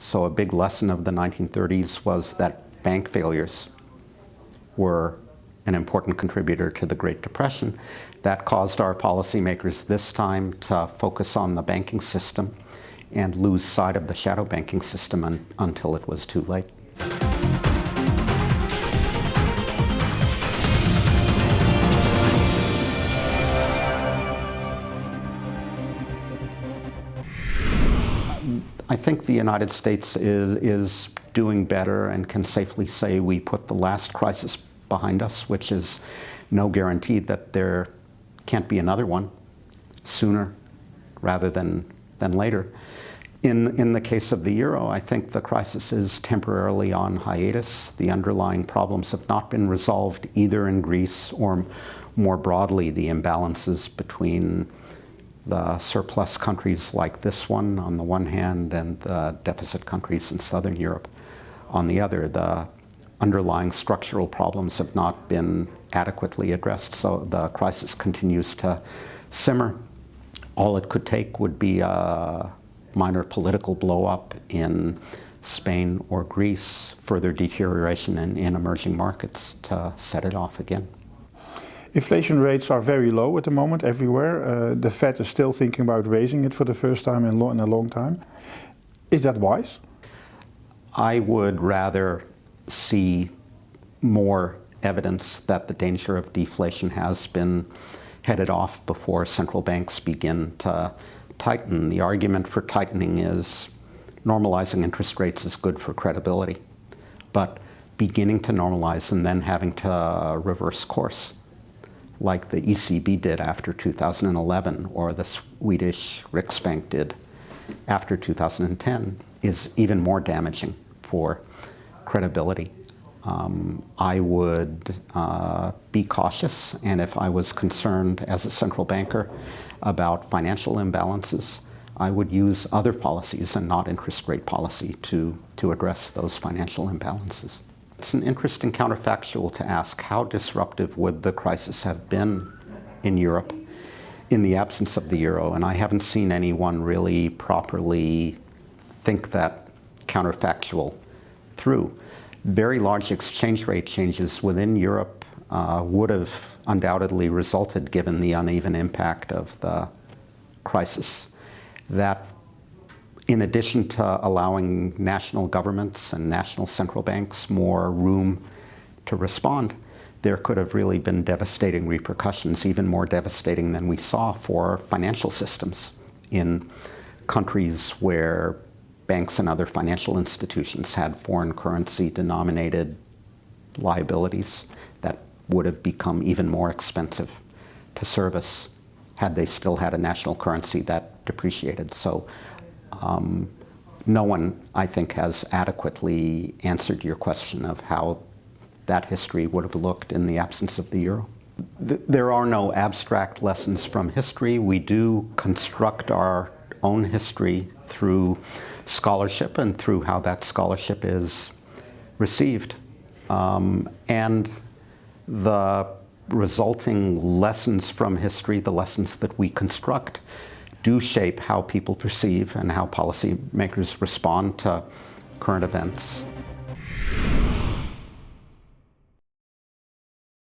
So a big lesson of the 1930s was that bank failures were an important contributor to the Great Depression. That caused our policymakers this time to focus on the banking system and lose sight of the shadow banking system until it was too late. I think the United States is doing better and can safely say we put the last crisis behind us, which is no guarantee that there can't be another one sooner rather than later. In the case of the euro, I think the crisis is temporarily on hiatus. The underlying problems have not been resolved either in Greece or more broadly the imbalances between the surplus countries like this one on the one hand and the deficit countries in Southern Europe on the other. The underlying structural problems have not been adequately addressed, so the crisis continues to simmer. All it could take would be a minor political blow-up in Spain or Greece, further deterioration in emerging markets to set it off again. Inflation rates are very low at the moment everywhere. The Fed is still thinking about raising it for the first time in a long time. Is that wise? I would rather see more evidence that the danger of deflation has been headed off before central banks begin to tighten. The argument for tightening is normalizing interest rates is good for credibility, but beginning to normalize and then having to reverse course, like the ECB did after 2011 or the Swedish Riksbank did after 2010, is even more damaging for credibility. I would be cautious, and if I was concerned as a central banker about financial imbalances, I would use other policies and not interest rate policy to address those financial imbalances. It's an interesting counterfactual to ask how disruptive would the crisis have been in Europe in the absence of the euro, and I haven't seen anyone really properly think that counterfactual through. Very large exchange rate changes within Europe would have undoubtedly resulted, given the uneven impact of the crisis, that in addition to allowing national governments and national central banks more room to respond, there could have really been devastating repercussions, even more devastating than we saw for financial systems in countries where banks and other financial institutions had foreign currency denominated liabilities that would have become even more expensive to service had they still had a national currency that depreciated. So no one, I think, has adequately answered your question of how that history would have looked in the absence of the euro. There are no abstract lessons from history. We do construct our own history through scholarship and through how that scholarship is received. And the resulting lessons from history, the lessons that we construct, do shape how people perceive and how policymakers respond to current events.